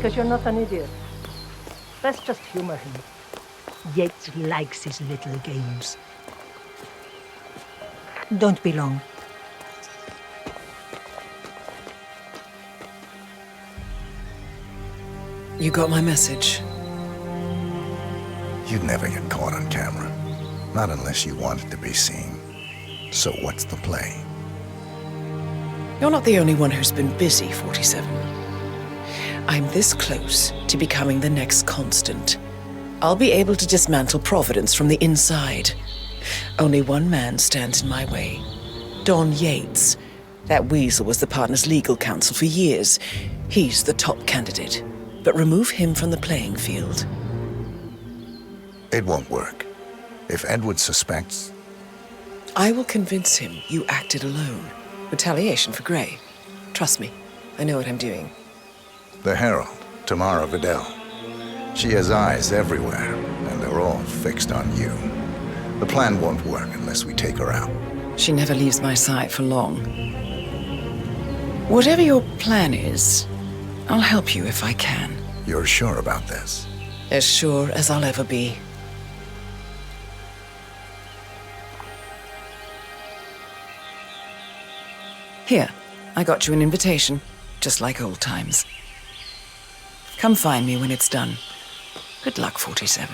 because you're not an idiot. Let's just humor him. Yates likes his little games. Don't be long. You got my message. You'd never get caught on camera. Not unless you wanted to be seen. So what's the play? You're not the only one who's been busy, 47. I'm this close to becoming the next constant. I'll be able to dismantle Providence from the inside. Only one man stands in my way. Don Yates. That weasel was the partner's legal counsel for years. He's the top candidate. But remove him from the playing field. It won't work. If Edward suspects... I will convince him you acted alone. Retaliation for Gray. Trust me, I know what I'm doing. The Herald, Tamara Vidal. She has eyes everywhere, and they're all fixed on you. The plan won't work unless we take her out. She never leaves my side for long. Whatever your plan is, I'll help you if I can. You're sure about this? As sure as I'll ever be. Here, I got you an invitation, just like old times. Come find me when it's done. Good luck, 47.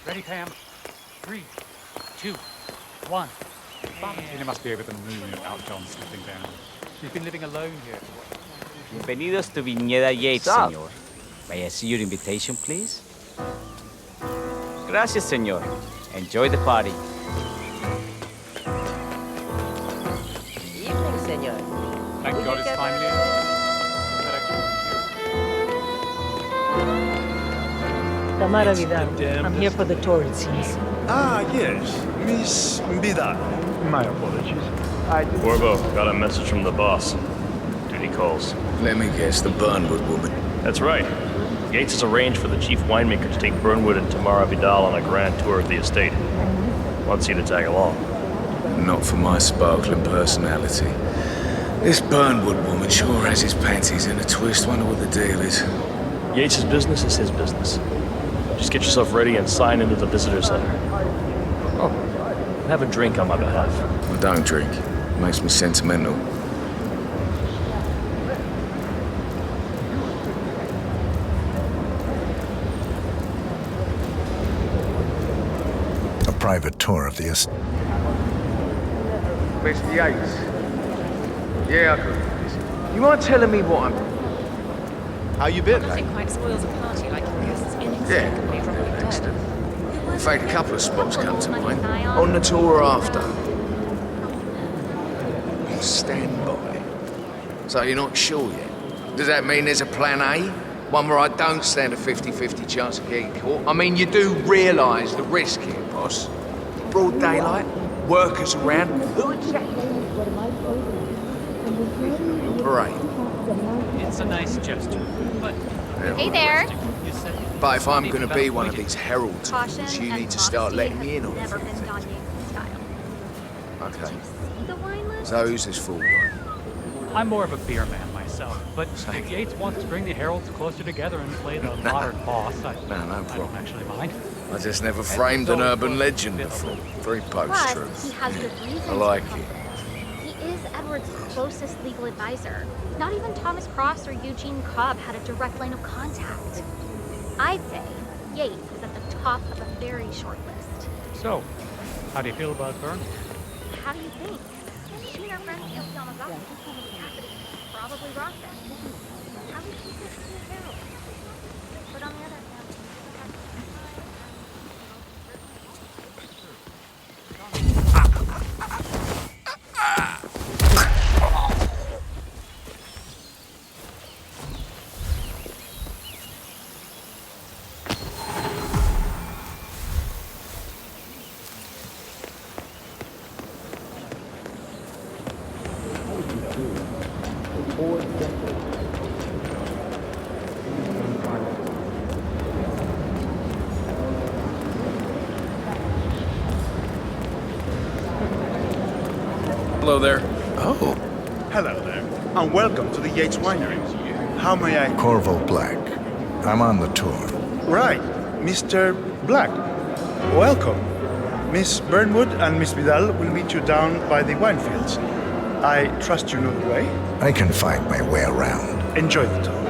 Ready, Pam? 3, 2, 1. Valentina must be over the moon about John slipping down. She's been living alone here for what? Bienvenidos to Viñeda Yates, señor. May I see your invitation, please? Gracias, señor. Enjoy the party. Evening, senor. Thank God it's finally Tamara Vidal. I'm here for the tour, it seems. Ah, yes. Miss Vidal. My apologies. Corvo, got a message from the boss. Duty calls. Let me guess, the Burnwood woman. That's right. Yates has arranged for the chief winemaker to take Burnwood and Tamara Vidal on a grand tour of the estate. Wants you to tag along. Not for my sparkling personality. This Burnwood woman sure has his panties in a twist. Wonder what the deal is. Yates' business is his business. Just get yourself ready and sign into the visitor center. Oh, have a drink on my behalf. I don't drink. Makes me sentimental. A private tour of the estate. Mr. Yates. Yeah, I could. You mind telling me what I'm... How you been, Nothing quite spoils a party like guests inexplicably dropping dead. excellent. In fact, a couple of spots come to mind. On the tour after. Stand by. So you're not sure yet? Does that mean there's a plan A? One where I don't stand a 50-50 chance of getting caught? I mean, you do realise the risk here, boss. Broad daylight, workers around. Who exactly? Parade. It's a nice gesture, but... Hey there. You said... But if I'm gonna be one of these herald Caution tours, you and need to start letting me in on never been everything. Don Yates' style. Okay. The wine list? So who's this fool guy? I'm more of a beer man myself, but if Yates wants to bring the heralds closer together and play the modern boss, I don't problem. actually mind. I just never framed an urban legend before. Very Plus, post-truth. he has good reason I like to it. He is Edward's closest legal advisor. Not even Thomas Cross or Eugene Cobb had a direct line of contact. I'd say Yates is at the top of a very short list. So, how do you feel about Burnwood? How do you think? She and her friends killed Yamagata. Cassidy probably rocked them. How would you think to the herald? But on the other hand, Hello there. Oh, Hello there, and welcome to the Yates Winery. How may I... Corvo Black. I'm on the tour. Right, Mr. Black. Welcome. Miss Burnwood and Miss Vidal will meet you down by the wine fields. I trust you know the way. I can find my way around. Enjoy the tour.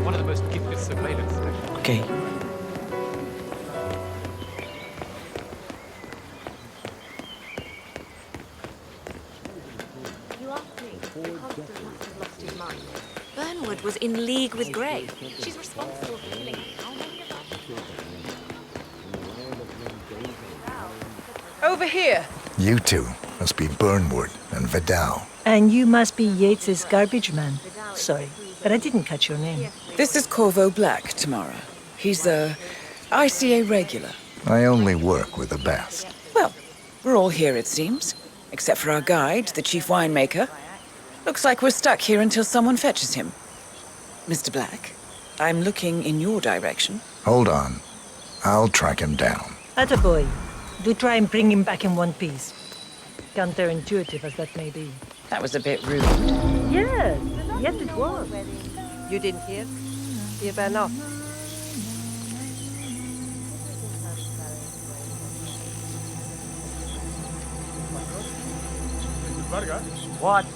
One of the most gifted surveillance stations. Okay. You are free. The constable must have lost his mind. Burnwood was in league with Grey. She's responsible for killing how many of us? Over here. You two must be Burnwood and Vidal. And you must be Yates's garbage man. Sorry, but I didn't catch your name. This is Corvo Black, Tamara. He's a ICA regular. I only work with the best. Well, we're all here, it seems. Except for our guide, the chief winemaker. Looks like we're stuck here until someone fetches him. Mr. Black, I'm looking in your direction. Hold on. I'll track him down. Attaboy. Do try and bring him back in one piece. Counterintuitive as that may be. That was a bit rude. Yes, yes it was. You didn't hear? You better not. What?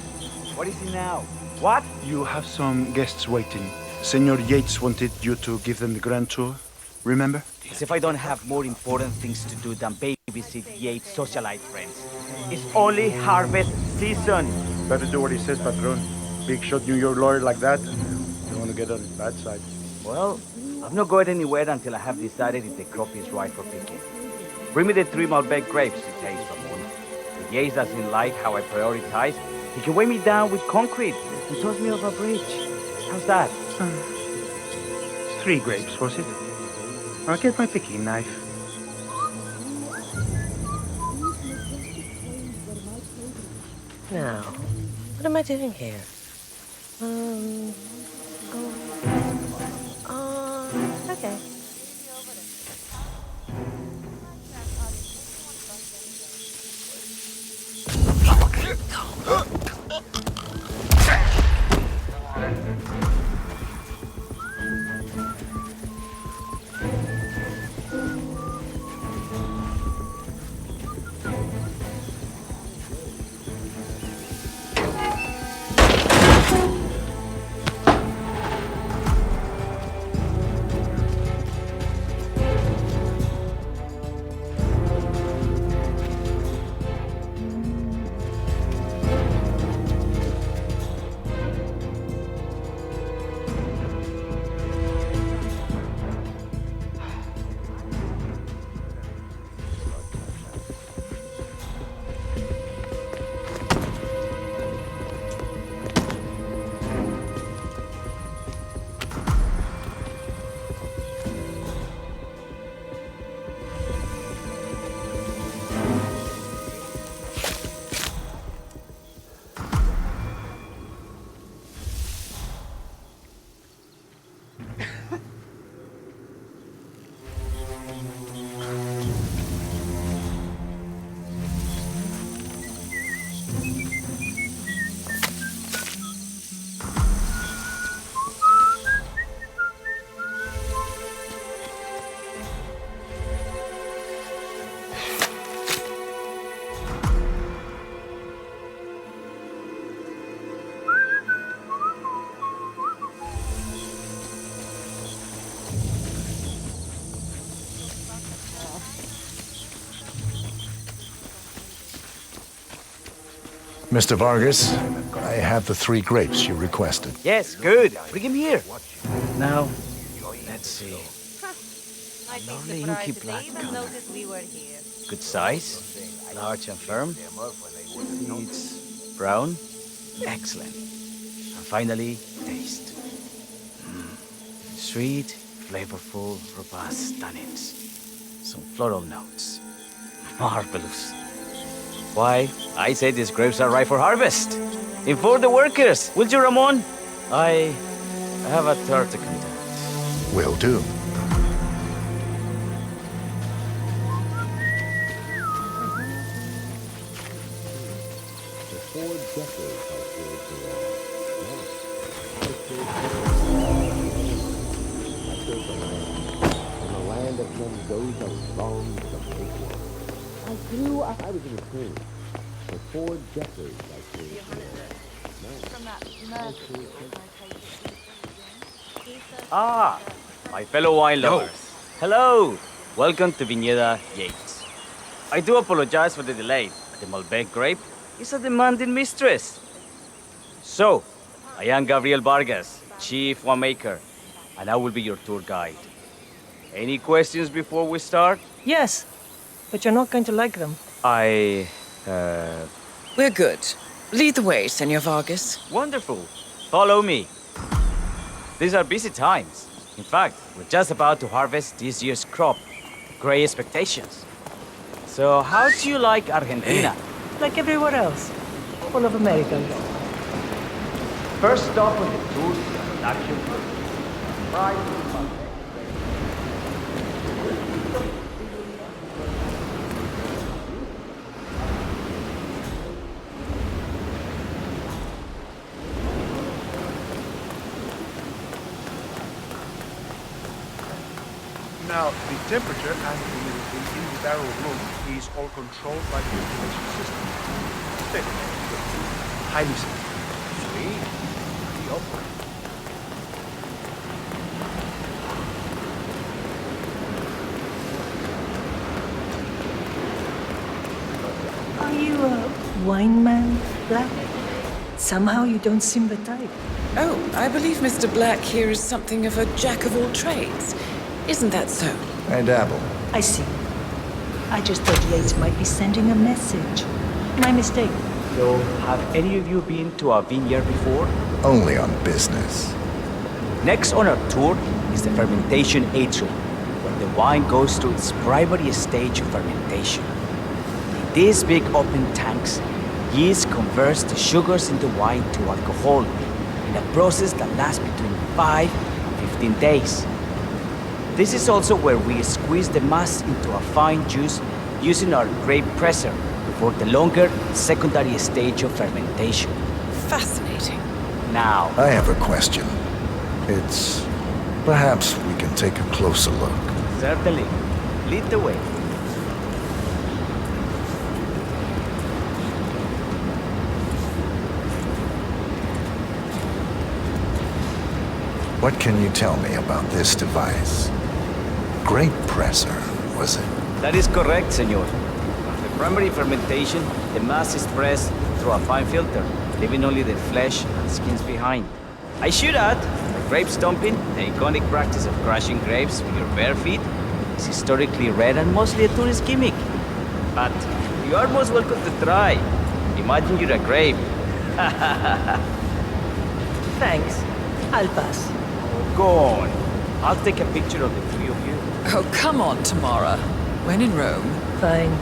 What is it now? What? You have some guests waiting. Senor Yates wanted you to give them the grand tour. Remember? As if I don't have more important things to do than babysit Yates' socialite friends. It's only harvest season. Better do what he says, Patron. Big shot New York lawyer like that. Don't want to get on his bad side. Well, I'm not going anywhere until I have decided if the crop is right for picking. Bring me the 3 Malbec grapes to taste someone. If Yates doesn't like how I prioritize, he can weigh me down with concrete and toss me off a bridge. How's that? 3 grapes, was it? I'll get my picking knife. Now, what am I doing here? Okay. Mr. Vargas, I have the 3 grapes you requested. Yes, good. Bring him here. Now, let's see. Lovely inky black color. Good size, large and firm. It's brown. Excellent. And finally, taste. Sweet, flavorful, robust tannins. Some floral notes. Marvelous. Why, I say these grapes are ripe for harvest. Inform the workers, will you, Ramon? I have a tour to conduct. Will do. Ah, my fellow wine lovers. Hello. Welcome to Viñeda Yates. I do apologize for the delay, but the Malbec grape is a demanding mistress. So, I am Gabriel Vargas, Chief Winemaker, and I will be your tour guide. Any questions before we start? Yes, but you're not going to like them. We're good. Lead the way, Senor Vargas. Wonderful. Follow me. These are busy times. In fact, we're just about to harvest this year's crop, Gray Expectations. So, how do you like Argentina? Like everywhere else. Full of Americans. First stop on the tour is the production Friday. Now, the temperature and humidity in the barrel room is all controlled by the ventilation system. Steady. Highly safe. Sweet. The opera. Are you a wine man, Black? Somehow you don't seem the type. Oh, I believe Mr. Black here is something of a jack of all trades. Isn't that so? I dabble. I see. I just thought Yates might be sending a message. My mistake. So, have any of you been to a vineyard before? Only on business. Next on our tour is the fermentation atrium, where the wine goes through its primary stage of fermentation. In these big open tanks, yeast converts the sugars in the wine to alcohol in a process that lasts between 5 and 15 days. This is also where we squeeze the mass into a fine juice using our grape presser before the longer secondary stage of fermentation. Fascinating. Now, I have a question. It's... perhaps we can take a closer look. certainly, lead the way. What can you tell me about this device? Grape presser, was it? That is correct, senor. After primary fermentation, the mass is pressed through a fine filter, leaving only the flesh and skins behind. I should add, that grape stomping, the iconic practice of crushing grapes with your bare feet, is historically rare and mostly a tourist gimmick. But you are most welcome to try. Imagine you're a grape. Thanks. I'll pass. Go on. I'll take a picture of the three of you. Oh, come on, Tamara. When in Rome. Fine.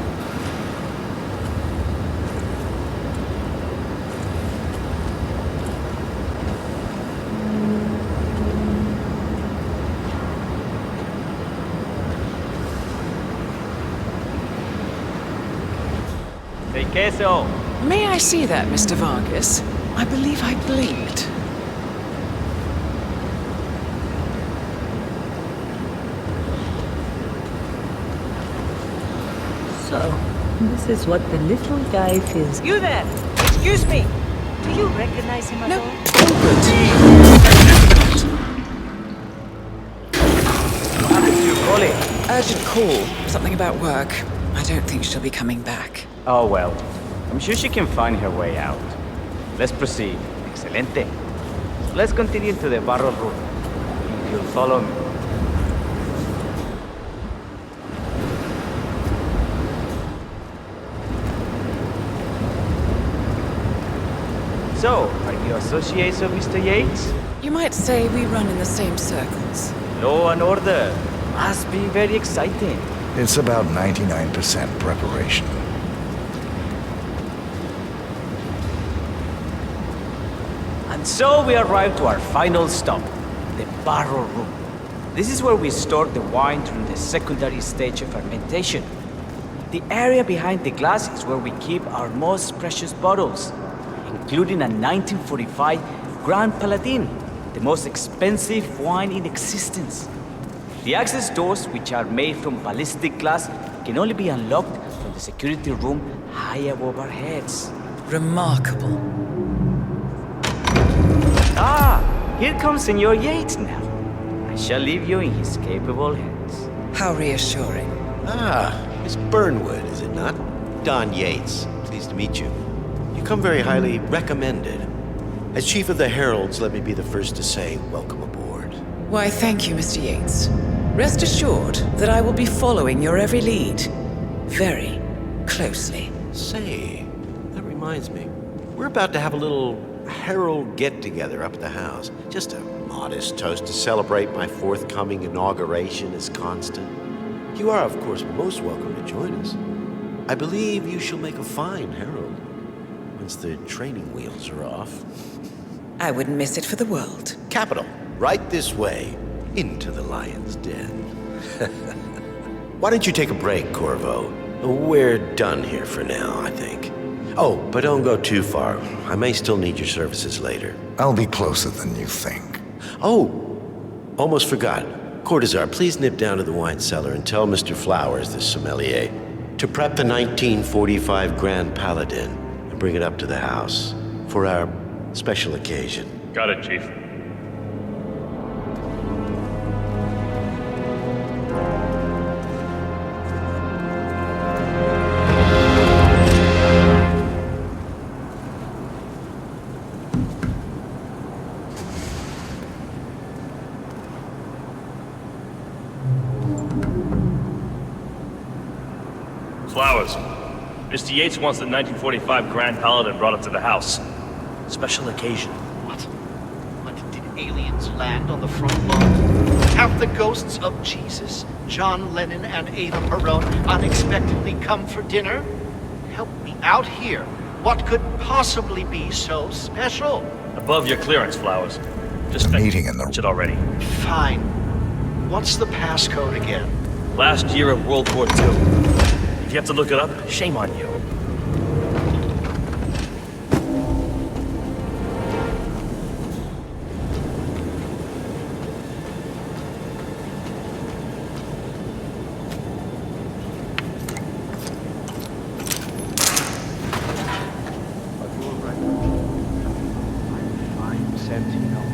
Say queso. May I see that, Mr. Vargas? I believe I blinked. So, this is what the little guy feels. You there! Excuse me! Do you recognize him at No, all? What happened to your colleague? Urgent call. Something about work. I don't think she'll be coming back. Oh well. I'm sure she can find her way out. Let's proceed. Excelente. Let's continue to the barrel room. If you'll follow me. So, are you associates of Mr. Yates? You might say we run in the same circles. Law and order. Must be very exciting. It's about 99% preparation. And so we arrive to our final stop, the barrel room. This is where we store the wine during the secondary stage of fermentation. The area behind the glass is where we keep our most precious bottles, including a 1945 Grand Paladin, the most expensive wine in existence. The access doors, which are made from ballistic glass, can only be unlocked from the security room high above our heads. Remarkable. Ah, here comes Senor Yates now. I shall leave you in his capable hands. How reassuring. Ah, Miss Burnwood, is it not? Don Yates, pleased to meet you. You come very highly recommended. As Chief of the Heralds, let me be the first to say welcome aboard. Why, thank you, Mr. Yates. Rest assured that I will be following your every lead. Very closely. Say, that reminds me. We're about to have a little Herald get-together up at the house. Just a modest toast to celebrate my forthcoming inauguration as Constant. You are, of course, most welcome to join us. I believe you shall make a fine Herald, once the training wheels are off. I wouldn't miss it for the world. Capital. Right this way, into the lion's den. Why don't you take a break, Corvo? We're done here for now, I think. Oh, but don't go too far. I may still need your services later. I'll be closer than you think. Oh, almost forgot. Cortazar, please nip down to the wine cellar and tell Mr. Flowers, the sommelier, to prep the 1945 Grand Paladin and bring it up to the house for our special occasion. Got it, Chief. Flowers. Mr. Yates wants the 1945 Grand Paladin brought up to the house. Special occasion. What? Did aliens land on the front lawn? Have the ghosts of Jesus, John Lennon, and Eva Perón unexpectedly come for dinner? Help me out here. What could possibly be so special? Above your clearance, Flowers. Just meeting in the it already. Fine. What's the passcode again? Last year of World War II. If you have to look it up, shame on you.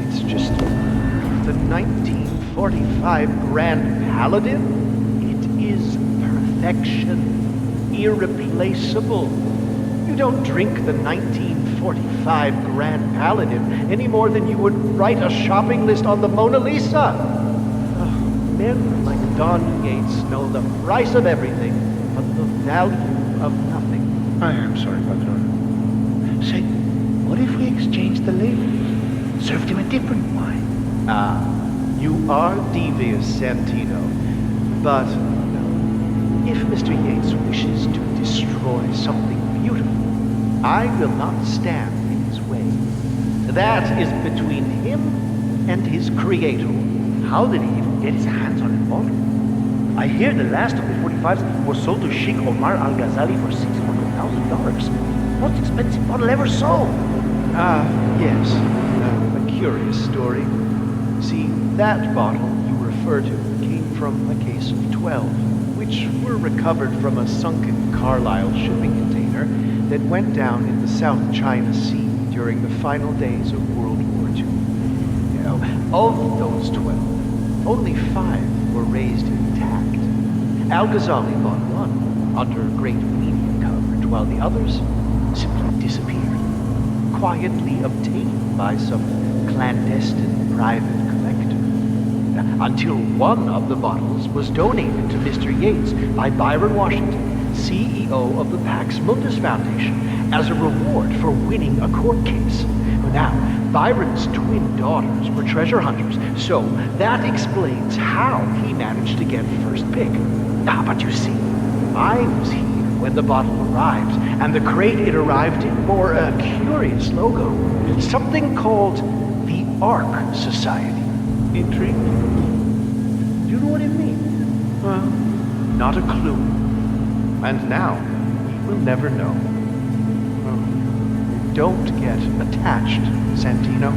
It's just the 1945 Grand Paladin. It is perfection, irreplaceable. You don't drink the 1945 Grand Paladin any more than you would write a shopping list on the Mona Lisa. Oh, men like Don Yates know the price of everything, but the value of nothing. I am sorry, Patron. Say, what if we exchanged the labels? Served him a different wine? Ah, you are devious, Santino. But no. If Mr. Yates wishes to destroy something beautiful, I will not stand in his way. That is between him and his creator. How did he even get his hands on a bottle? I hear the last of the 45s was sold to Sheikh Omar Al-Ghazali for $600,000. Most expensive bottle ever sold. Ah, yes. A curious story. See, that bottle you refer to came from a case of 12, which were recovered from a sunken Carlisle shipping container that went down in the South China Sea during the final days of World War II. You know, of those 12, only 5 were raised intact. Al-Ghazali bought one under great media coverage, while the others simply disappeared, quietly obtained by some clandestine private collector. Until one of the bottles was donated to Mr. Yates by Byron Washington, CEO of the Pax Mundus Foundation, as a reward for winning a court case. Now, Byron's twin daughters were treasure hunters, so that explains how he managed to get first pick. But you see, I was here when the bottle arrived, and the crate it arrived in bore a curious logo. Something called the Ark Society. Intrigued? Do you know what it means? Well, not a clue. And now, we will never know. don't get attached, Santino.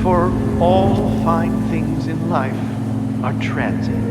For all fine things in life are transient.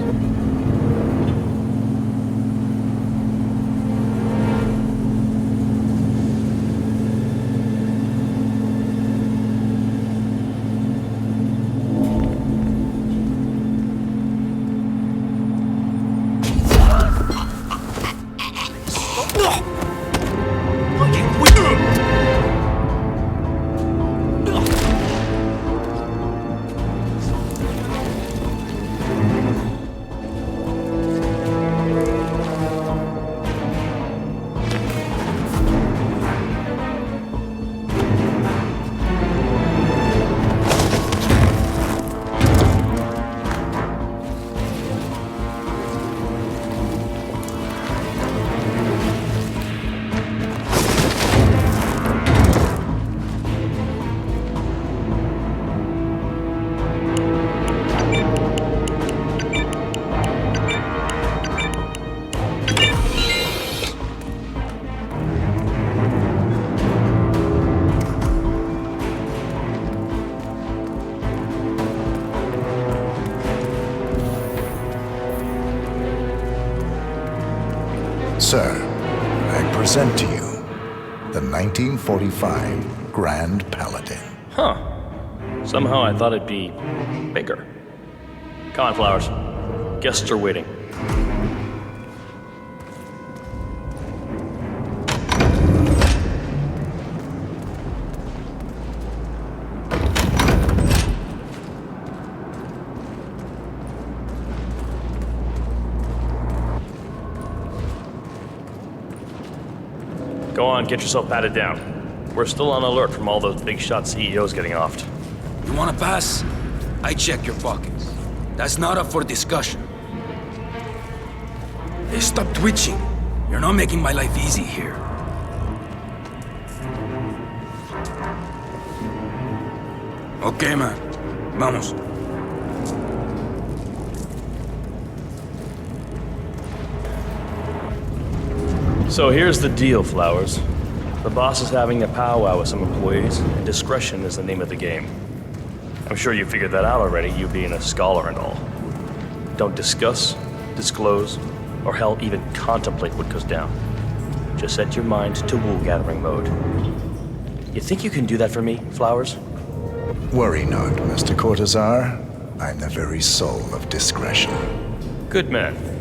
Sir, I present to you the 1945 Grand Paladin. Huh. Somehow I thought it'd be bigger. Come on, Flowers. Guests are waiting. Go on, get yourself patted down. We're still on alert from all those big shot CEOs getting offed. You wanna pass? I check your pockets. That's not up for discussion. Hey, stop twitching. You're not making my life easy here. Okay, man. Vamos. So here's the deal, Flowers. The boss is having a powwow with some employees, and discretion is the name of the game. I'm sure you figured that out already, you being a scholar and all. Don't discuss, disclose, or hell, even contemplate what goes down. Just set your mind to wool-gathering mode. You think you can do that for me, Flowers? Worry not, Mr. Cortazar. I'm the very soul of discretion. Good man.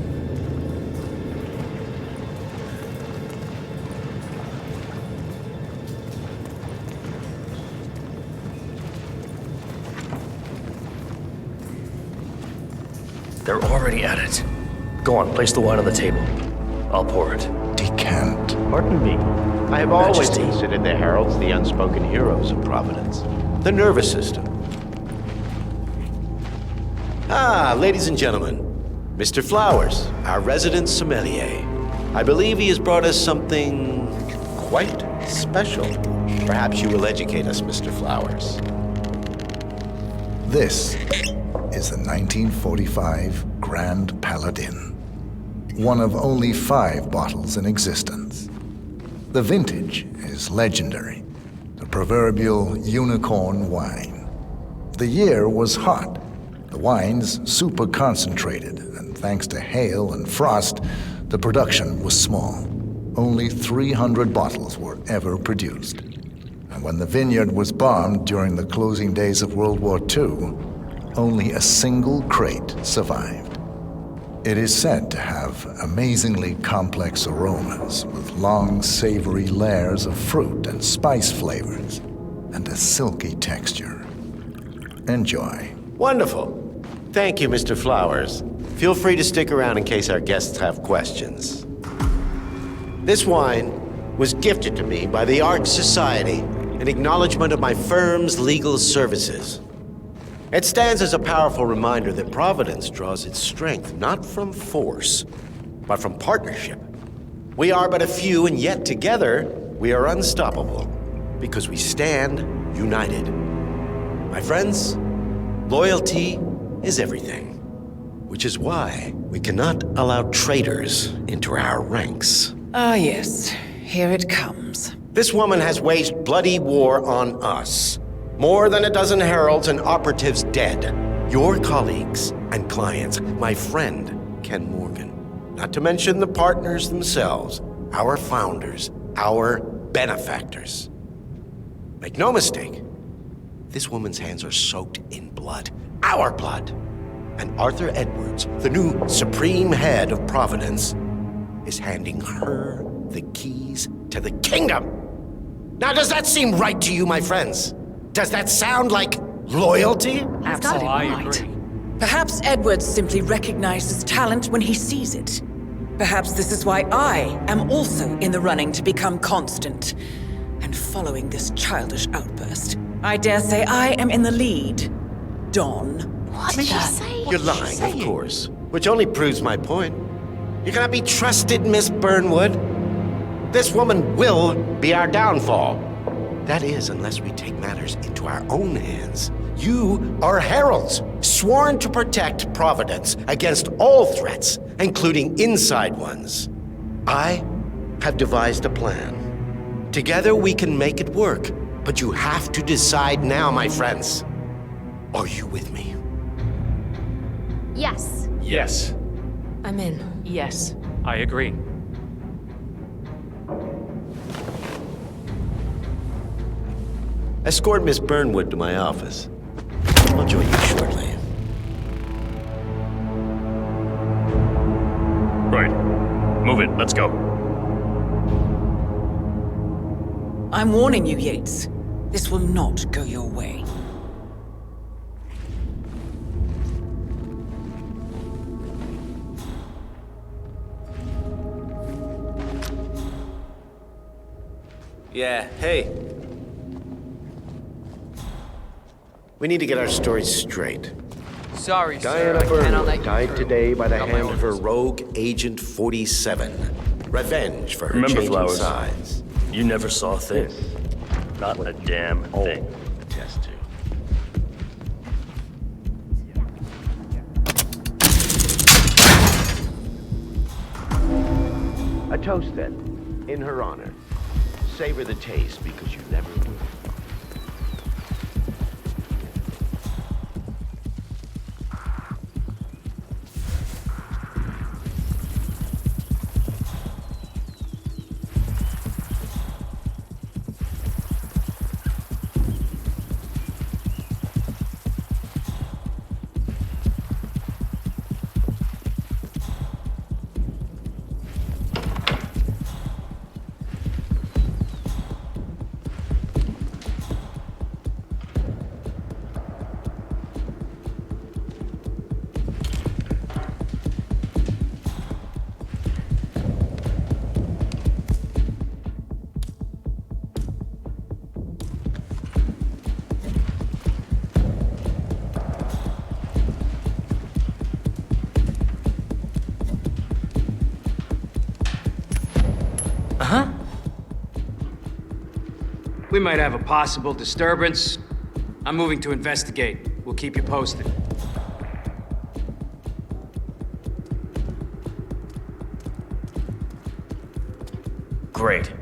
They're already at it. Go on, place the wine on the table. I'll pour it. Decant. Pardon me. I have always Majesty. considered the heralds the unspoken heroes of Providence. The nervous system. Ah, ladies and gentlemen. Mr. Flowers, our resident sommelier. I believe he has brought us something quite special. Perhaps you will educate us, Mr. Flowers. This is the 1945 Grand Paladin. One of only 5 bottles in existence. The vintage is legendary, the proverbial unicorn wine. The year was hot, the wine's super concentrated, and thanks to hail and frost, the production was small. Only 300 bottles were ever produced. And when the vineyard was bombed during the closing days of World War II, only a single crate survived. It is said to have amazingly complex aromas with long, savory layers of fruit and spice flavors, and a silky texture. Enjoy. Wonderful. Thank you, Mr. Flowers. Feel free to stick around in case our guests have questions. This wine was gifted to me by the Art Society in acknowledgement of my firm's legal services. It stands as a powerful reminder that Providence draws its strength not from force, but from partnership. We are but a few, and yet together we are unstoppable because we stand united. My friends, loyalty is everything, which is why we cannot allow traitors into our ranks. Ah, yes. Here it comes. This woman has waged bloody war on us. More than a dozen heralds and operatives dead. Your colleagues and clients, my friend, Ken Morgan. Not to mention the partners themselves, our founders, our benefactors. Make no mistake, this woman's hands are soaked in blood. Our blood. And Arthur Edwards, the new supreme head of Providence, is handing her the keys to the kingdom. Now, does that seem right to you, my friends? Does that sound like loyalty? Absolutely right. Perhaps Edwards simply recognizes talent when he sees it. Perhaps this is why I am also in the running to become constant. And following this childish outburst, I dare say I am in the lead. Don. What did she say? You're lying, of course. Which only proves my point. You cannot be trusted, Miss Burnwood. This woman will be our downfall. That is, unless we take matters into our own hands. You are heralds, sworn to protect Providence against all threats, including inside ones. I have devised a plan. Together we can make it work, but you have to decide now, my friends. Are you with me? Yes. Yes. I'm in. Yes. I agree. Escort Miss Burnwood to my office. I'll join you shortly. Right. Move it. Let's go. I'm warning you, Yates. This will not go your way. Yeah, hey. We need to get our stories straight. Sorry, Diana sir. I cannot let Burnwood you died through. today by the Got my hand of her orders. Rogue Agent 47. Revenge for her Remember, changing Flowers, sides. you never saw a thing. Not a damn thing. Attest to. A toast then, in her honor. Savor the taste because you never will. We might have a possible disturbance. I'm moving to investigate. We'll keep you posted. Great.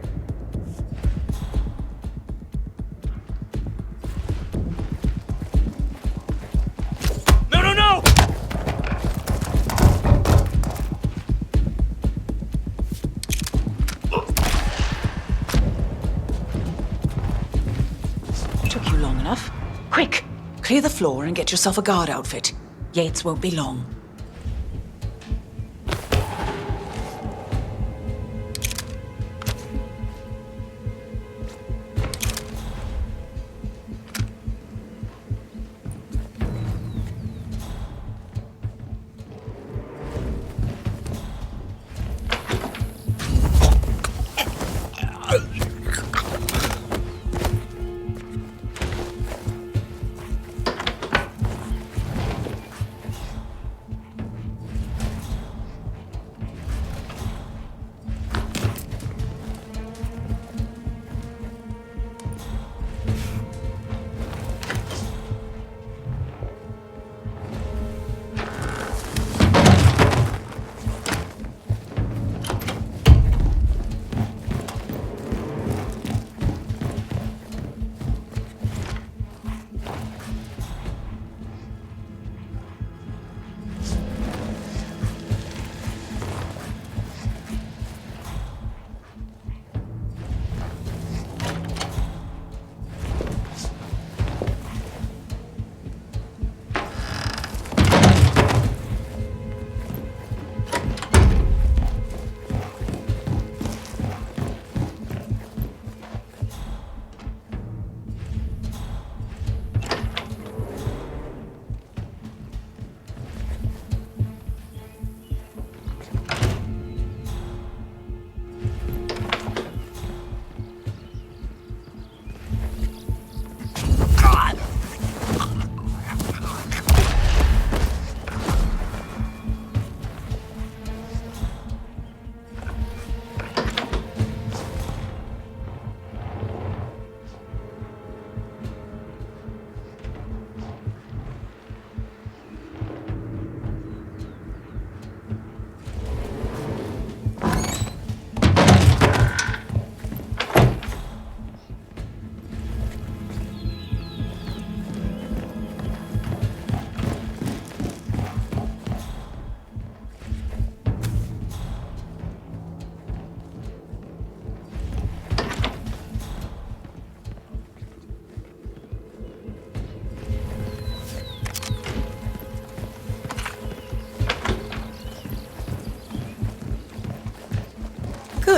No, no, no! Took you long enough. Quick! Clear the floor and get yourself a guard outfit. Yates won't be long.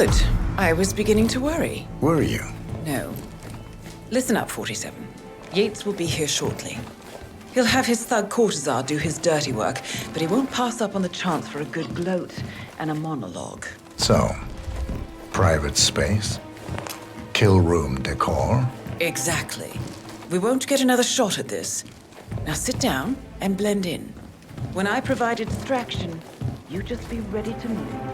Good. I was beginning to worry. Were you? No. Listen up, 47. Yates will be here shortly. He'll have his thug Cortazar do his dirty work, but he won't pass up on the chance for a good gloat and a monologue. So, private space? Kill room decor? Exactly. We won't get another shot at this. Now sit down and blend in. When I provide a distraction, you just be ready to move.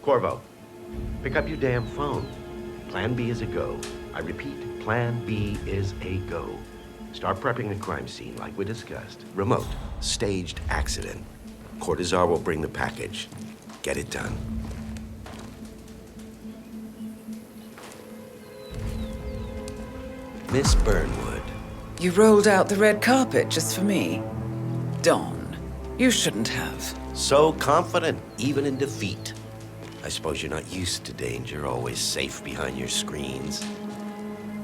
Corvo, pick up your damn phone. Plan B is a go. I repeat, Plan B is a go. Start prepping the crime scene like we discussed. Remote, staged accident. Cortazar will bring the package. Get it done. Miss Burnwood. You rolled out the red carpet just for me. Don, you shouldn't have. So confident, even in defeat. I suppose you're not used to danger, always safe behind your screens.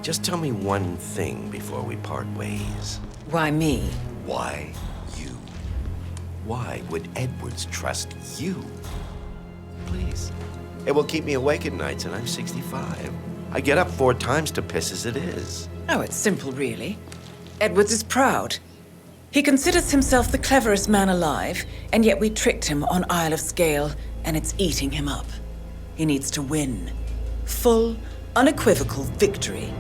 Just tell me one thing before we part ways. Why me? Why you? Why would Edwards trust you? Please. It will keep me awake at nights, and I'm 65. I get up 4 times to piss as it is. Oh, it's simple, really. Edwards is proud. He considers himself the cleverest man alive, and yet we tricked him on Isle of Scale, and it's eating him up. He needs to win. Full, unequivocal victory.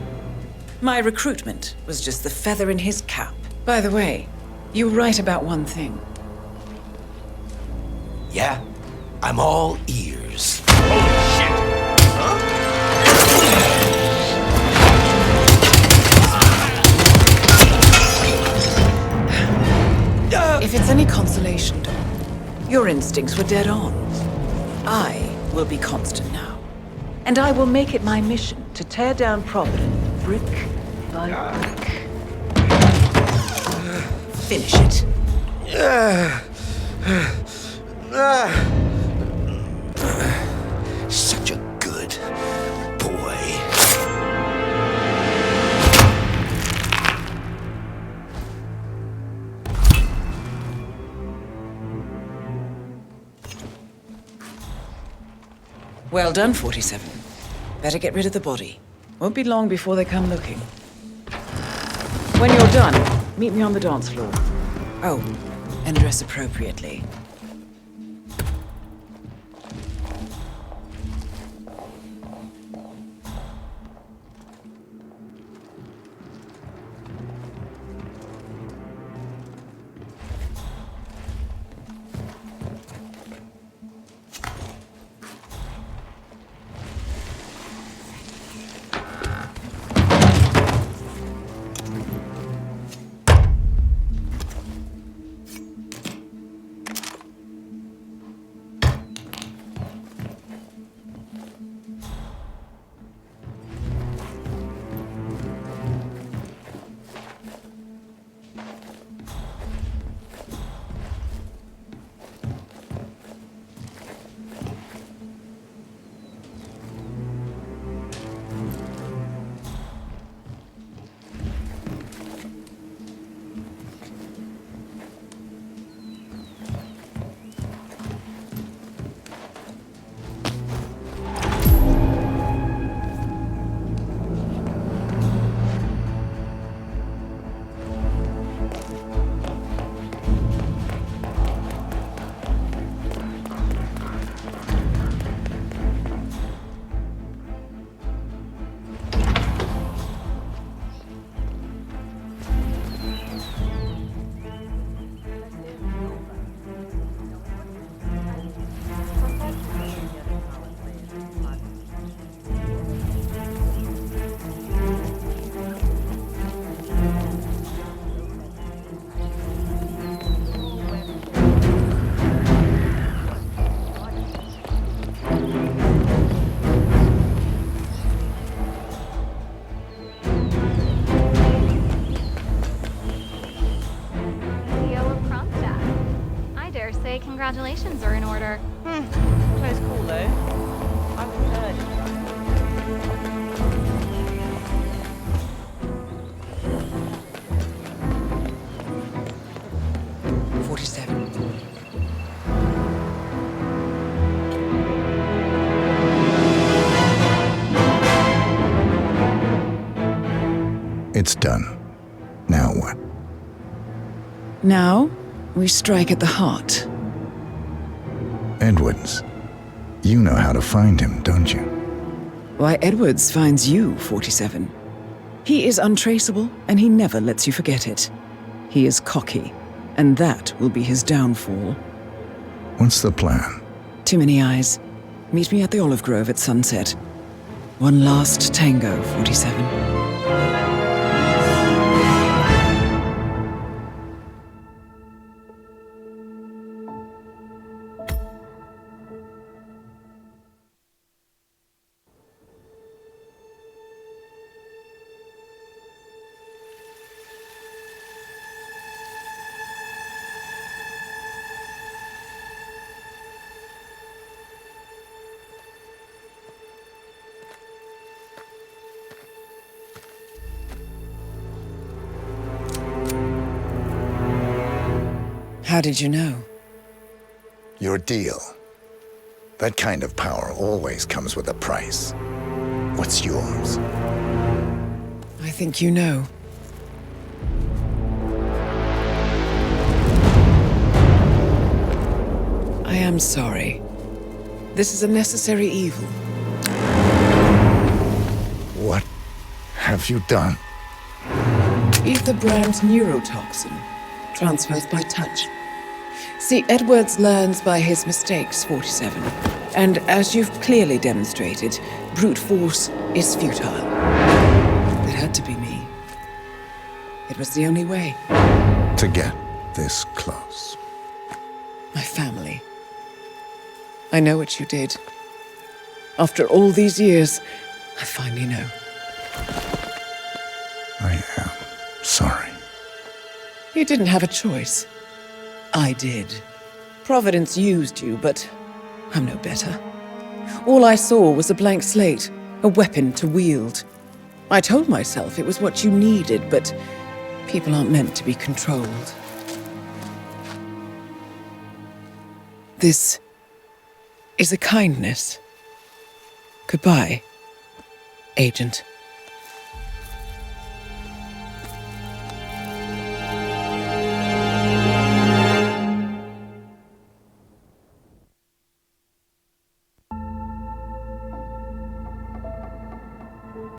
My recruitment was just the feather in his cap. By the way, you were right about one thing. Yeah? I'm all ears. If it's any consolation, Don, your instincts were dead on. I will be constant now. And I will make it my mission to tear down Providence brick by brick. Finish it. Such a good boy. Well done, 47. Better get rid of the body. Won't be long before they come looking. When you're done, meet me on the dance floor. Oh, and dress appropriately. are in order. Plays cool though. I haven't heard it. 47. It's done. Now what? Now, we strike at the heart. Edwards. You know how to find him, don't you? Why, Edwards finds you, 47. He is untraceable, and he never lets you forget it. He is cocky, and that will be his downfall. What's the plan? Too many eyes. Meet me at the olive grove at sunset. One last tango, 47. How did you know? Your deal. That kind of power always comes with a price. What's yours? I think you know. I am sorry. This is a necessary evil. What have you done? Ether brand neurotoxin transfers by touch. See, Edwards learns by his mistakes, 47. And as you've clearly demonstrated, brute force is futile. It had to be me. It was the only way. To get this close. My family. I know what you did. After all these years, I finally know. I am sorry. You didn't have a choice. I did. Providence used you, but I'm no better. All I saw was a blank slate, a weapon to wield. I told myself it was what you needed, but people aren't meant to be controlled. This is a kindness. Goodbye, Agent.